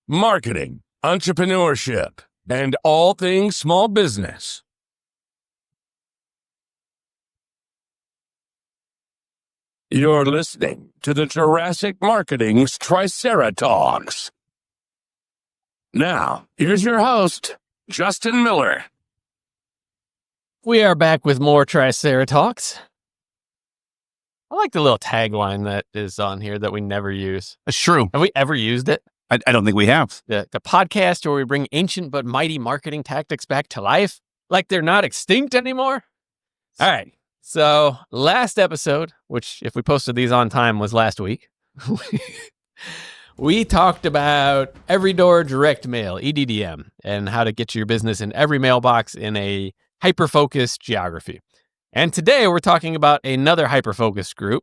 marketing, entrepreneurship, and all things small business. You're listening to the Jurassic Marketing's Triceratalks. Now, here's your host, Justin Miller. We are back with more Triceratalks. I like the little tagline that is on here that we never use. That's true. Have we ever used it? I don't think we have. The podcast where we bring ancient but mighty marketing tactics back to life, like they're not extinct anymore. All right. So last episode, which if we posted these on time was last week, we talked about every door direct mail, EDDM, and how to get your business in every mailbox in a hyper-focused geography. And today we're talking about another hyper-focused group,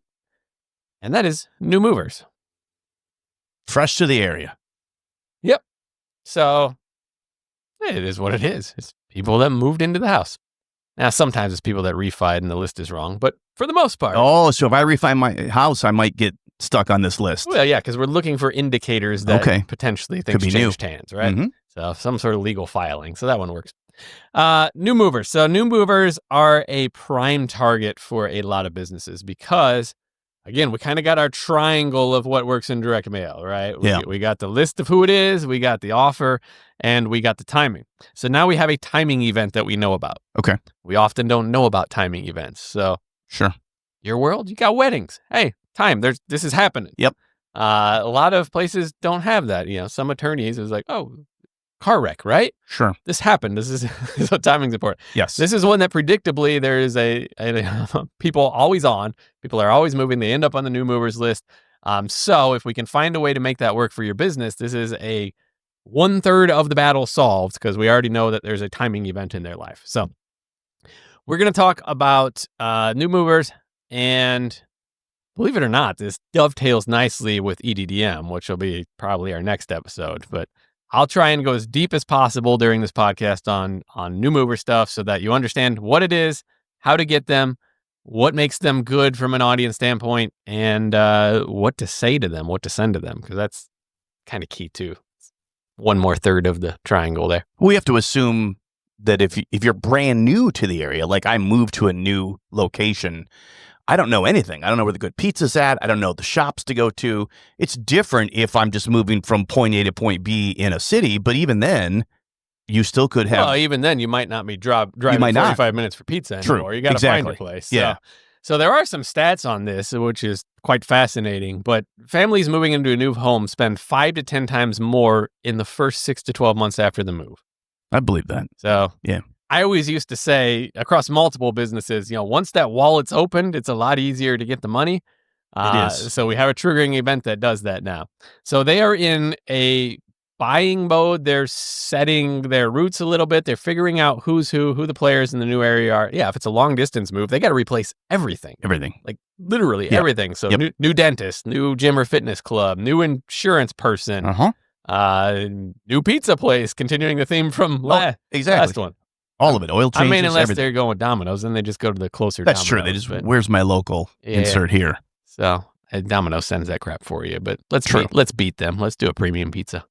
and that is new movers. Fresh to the area. Yep. So it is what it is. It's people that moved into the house. Now, sometimes it's people that refied and the list is wrong, but for the most part. Oh, so if I refi my house, I might get stuck on this list. Well, yeah, because we're looking for indicators that potentially things changed hands, right? Mm-hmm. So some sort of legal filing. So that one works. New movers. So new movers are a prime target for a lot of businesses because, again, we kind of got our triangle of what works in direct mail, right? We got the list of who it is, we got the offer, and we got the timing. So now we have a timing event that we know about. Okay. We often don't know about timing events. So sure. Your world, you got weddings. Hey, time. This is happening. Yep. A lot of places don't have that. You know, some attorneys is like, oh, car wreck, right? Sure. This happened. This is so timing's important. Yes. This is one that predictably there is a people always on. People are always moving. They end up on the new movers list. So if we can find a way to make that work for your business, this is a 1/3 of the battle solved because we already know that there's a timing event in their life. So we're going to talk about new movers, and believe it or not, this dovetails nicely with EDDM, which will be probably our next episode. But I'll try and go as deep as possible during this podcast on new mover stuff so that you understand what it is, how to get them, what makes them good from an audience standpoint, and what to say to them, what to send to them, because that's kind of key too. One more third of the triangle there. We have to assume that if you're brand new to the area, like I moved to a new location, I don't know anything. I don't know where the good pizza's at. I don't know the shops to go to. It's different if I'm just moving from point A to point B in a city, but even then, you still could have... Well, even then, you might not be driving 45 minutes for pizza anymore. True. You got to find a place. Yeah. So there are some stats on this, which is quite fascinating, but families moving into a new home spend 5 to 10 times more in the first 6 to 12 months after the move. I believe that. So yeah. I always used to say across multiple businesses, once that wallet's opened, it's a lot easier to get the money. It is. So we have a triggering event that does that now. So they are in a buying mode. They're setting their roots a little bit. They're figuring out who's who the players in the new area are. Yeah, if it's a long distance move, they got to replace everything. Everything. Like literally everything. So new dentist, new gym or fitness club, new insurance person, new pizza place, continuing the theme from last one. All of it, oil changes, unless everything. They're going with Domino's, then they just go to the closer That's Domino's. true. They just, where's my local insert here? So Domino's sends that crap for you, but let's beat them. Let's do a premium pizza.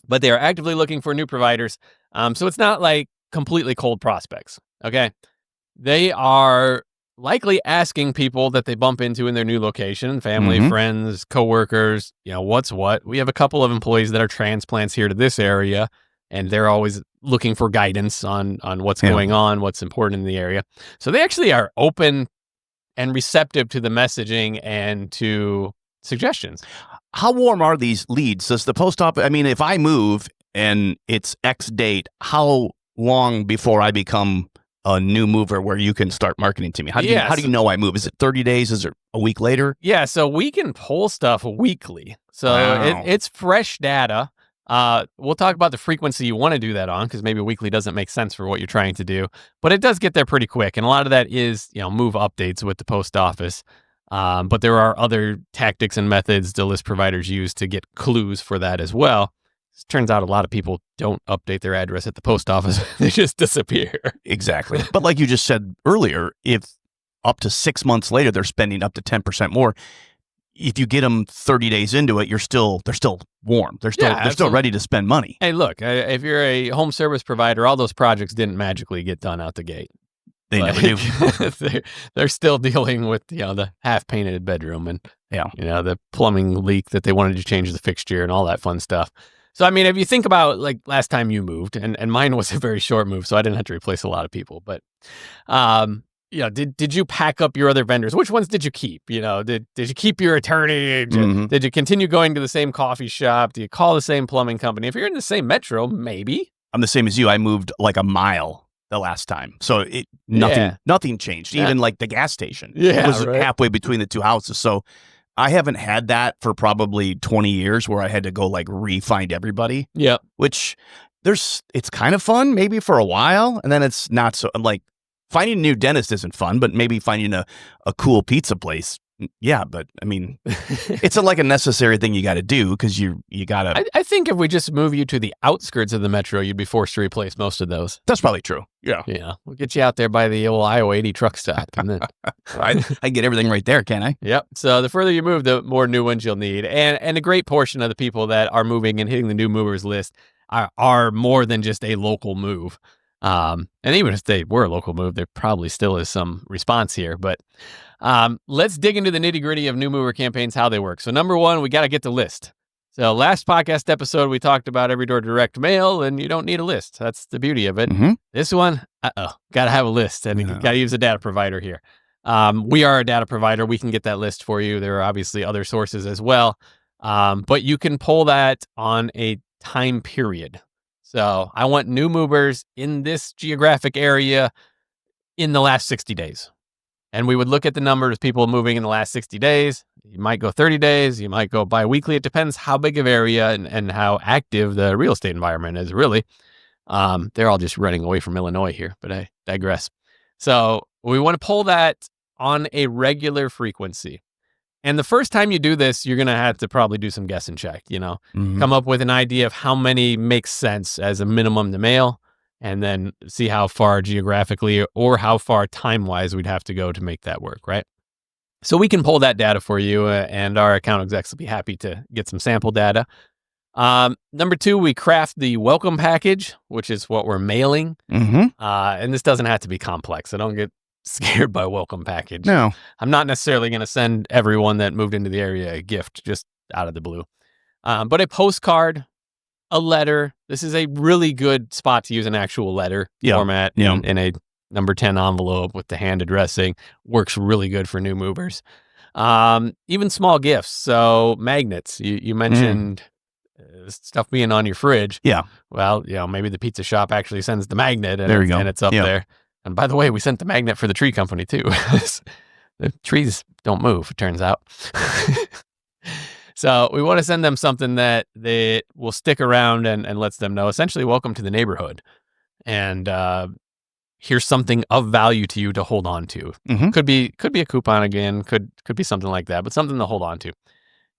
But they are actively looking for new providers. So it's not like completely cold prospects, okay? They are likely asking people that they bump into in their new location, family, friends, coworkers, what's what. We have a couple of employees that are transplants here to this area, and they're always looking for guidance on what's going on, what's important in the area. So they actually are open and receptive to the messaging and to suggestions. How warm are these leads? Does the post office, if I move and it's X date, how long before I become a new mover where you can start marketing to me? How do you know I move? Is it 30 days? Is it a week later? Yeah, so we can pull stuff weekly. So it's fresh data. We'll talk about the frequency you want to do that on, because maybe weekly doesn't make sense for what you're trying to do, but it does get there pretty quick. And a lot of that is, move updates with the post office. But there are other tactics and methods the list providers use to get clues for that as well. It turns out a lot of people don't update their address at the post office. They just disappear. Exactly. But like you just said earlier, if up to 6 months later, they're spending up to 10% more, if you get them 30 days into it, they're still warm. They're still ready to spend money. Hey, look, if you're a home service provider, all those projects didn't magically get done out the gate. They never do. They're still dealing with, the half-painted bedroom and, Yeah. The plumbing leak that they wanted to change the fixture and all that fun stuff. So, I mean, if you think about, like, last time you moved, and mine was a very short move, so I didn't have to replace a lot of people. But, did you pack up your other vendors? Which ones did you keep? Did you keep your attorney? Did you continue going to the same coffee shop? Do you call the same plumbing company? If you're in the same metro, maybe. I'm the same as you. I moved like a mile the last time. So nothing changed. Even like the gas station. Yeah, it was halfway between the two houses. So I haven't had that for probably 20 years where I had to go like re-find everybody. Yeah. Which it's kind of fun maybe for a while. And then it's not so, like, finding a new dentist isn't fun, but maybe finding a cool pizza place. Yeah, but I mean, it's like a necessary thing you got to do because you got to. I think if we just move you to the outskirts of the metro, you'd be forced to replace most of those. That's probably true. Yeah. Yeah. We'll get you out there by the old Iowa 80 truck stop. And then I can get everything right there, can't I? Yep. So the further you move, the more new ones you'll need. And a great portion of the people that are moving and hitting the new movers list are more than just a local move. And even if they were a local move, there probably still is some response here. But let's dig into the nitty-gritty of new mover campaigns, how they work. So number one, we got to get the list. So last podcast episode, we talked about every door direct mail, and you don't need a list. That's the beauty of it. Mm-hmm. This one, got to have a list, and you got to use a data provider here. We are a data provider. We can get that list for you. There are obviously other sources as well, but you can pull that on a time period. So I want new movers in this geographic area in the last 60 days. And we would look at the numbers of people moving in the last 60 days. You might go 30 days. You might go bi-weekly. It depends how big of area and how active the real estate environment is, really. They're all just running away from Illinois here, but I digress. So we want to pull that on a regular frequency. And the first time you do this, you're going to have to probably do some guess and check, come up with an idea of how many makes sense as a minimum to mail, and then see how far geographically or how far time-wise we'd have to go to make that work, right? So we can pull that data for you, and our account execs will be happy to get some sample data. Number two, we craft the welcome package, which is what we're mailing. Mm-hmm. And this doesn't have to be complex. I don't get scared by welcome package. No. I'm not necessarily going to send everyone that moved into the area a gift just out of the blue. But a postcard, a letter. This is a really good spot to use an actual letter format in a number 10 envelope with the hand addressing. Works really good for new movers. Even small gifts. So magnets. You mentioned stuff being on your fridge. Yeah. Well, maybe the pizza shop actually sends the magnet and, there you go. And it's up there. And by the way, we sent the magnet for the tree company too. The trees don't move, it turns out. So we want to send them something that they will stick around and lets them know, essentially, welcome to the neighborhood. And here's something of value to you to hold on to. Mm-hmm. Could be a coupon again, could be something like that, but something to hold on to.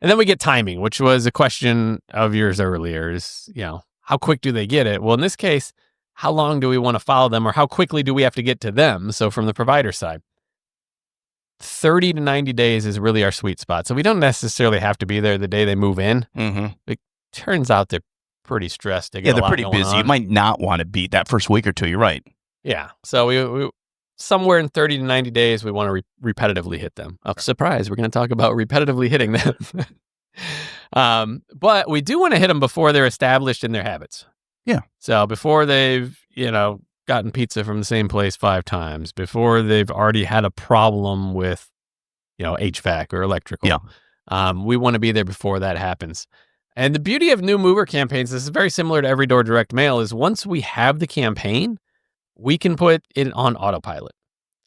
And then we get timing, which was a question of yours earlier, is, how quick do they get it? Well, in this case, how long do we want to follow them, or how quickly do we have to get to them? So from the provider side, 30 to 90 days is really our sweet spot. So we don't necessarily have to be there the day they move in. Mm-hmm. It turns out they're pretty stressed. They're pretty busy. You might not want to beat that first week or two. You're right. Yeah. So we somewhere in 30 to 90 days, we want to repetitively hit them. Surprise, we're going to talk about repetitively hitting them. But we do want to hit them before they're established in their habits. Yeah. So before they've, gotten pizza from the same place 5 times, before they've already had a problem with, HVAC or electrical. Yeah. We want to be there before that happens. And the beauty of new mover campaigns, this is very similar to every door direct mail, is once we have the campaign, we can put it on autopilot.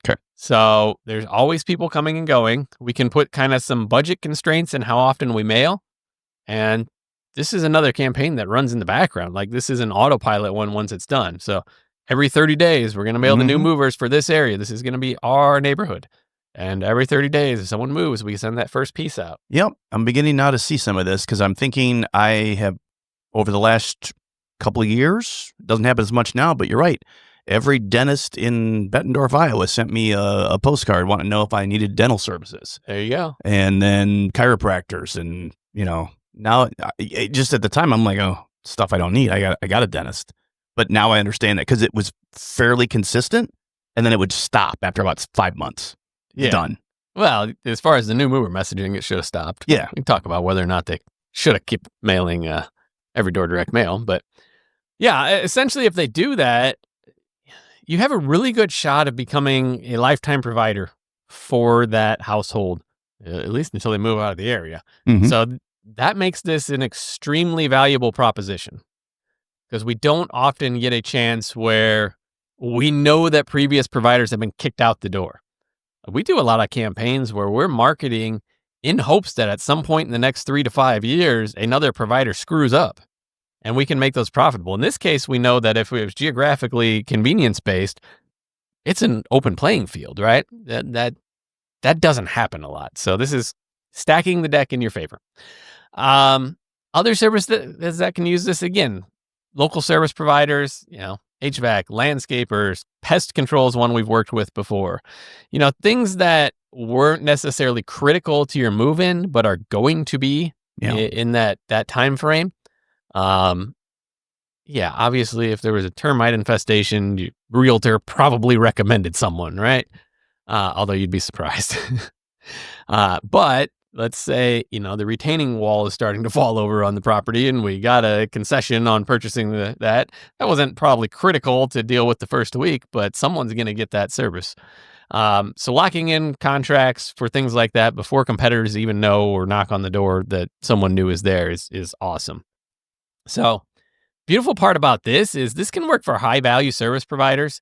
Okay. So there's always people coming and going. We can put kind of some budget constraints in how often we mail. And this is another campaign that runs in the background. Like, this is an autopilot one once it's done. So every 30 days, we're going to mail the new movers for this area. This is going to be our neighborhood. And every 30 days, if someone moves, we send that first piece out. Yep. I'm beginning now to see some of this because I'm thinking I have, over the last couple of years, it doesn't happen as much now, but you're right. every dentist in Bettendorf, Iowa sent me a postcard wanting to know if I needed dental services. There you go. And then chiropractors, and now just at the time I'm like, oh, stuff I don't need. I got a dentist. But now I understand that because it was fairly consistent, and then it would stop after about 5 months. Yeah. Done. Well, as far as the new mover messaging, it should have stopped. Yeah. We can talk about whether or not they should have kept mailing every door direct mail. But yeah, essentially, if they do that, you have a really good shot of becoming a lifetime provider for that household, at least until they move out of the area. Mhm. So that makes this an extremely valuable proposition, because we don't often get a chance where we know that previous providers have been kicked out the door. We do a lot of campaigns where we're marketing in hopes that at some point in the next 3 to 5 years, another provider screws up and we can make those profitable. In this case, we know that if it was geographically convenience-based, it's an open playing field, right? That doesn't happen a lot. So this is stacking the deck in your favor. Other services that can use this, again, local service providers, HVAC, landscapers, pest control is one we've worked with before. Things that weren't necessarily critical to your move-in, but are going to be in that time frame. Obviously, if there was a termite infestation, your realtor probably recommended someone, right? Although you'd be surprised. But let's say, the retaining wall is starting to fall over on the property and we got a concession on purchasing that. That wasn't probably critical to deal with the first week, but someone's going to get that service. So locking in contracts for things like that before competitors even know or knock on the door that someone new is there is awesome. So beautiful part about this is this can work for high value service providers,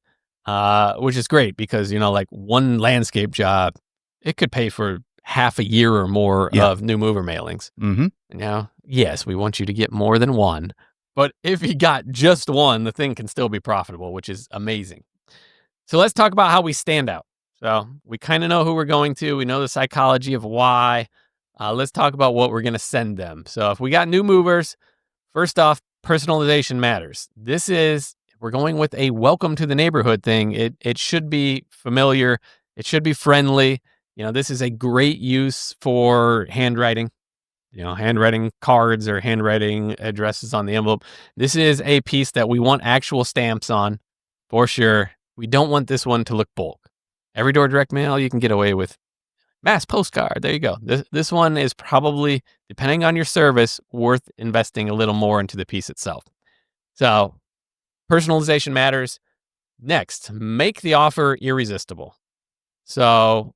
which is great because, like one landscape job, it could pay for half a year or more of new mover mailings. Mm-hmm. Now, yes, we want you to get more than one, but if you got just one, the thing can still be profitable, which is amazing. So let's talk about how we stand out. So we kind of know who we're going to. We know the psychology of why. Let's talk about what we're going to send them. So if we got new movers, first off, personalization matters. We're going with a welcome to the neighborhood thing. It should be familiar. It should be friendly. This is a great use for handwriting, handwriting cards or handwriting addresses on the envelope. This is a piece that we want actual stamps on for sure. We don't want this one to look bulk. Every door direct mail, you can get away with mass postcard. There you go. This one is probably, depending on your service, worth investing a little more into the piece itself. So personalization matters. Next, make the offer irresistible. So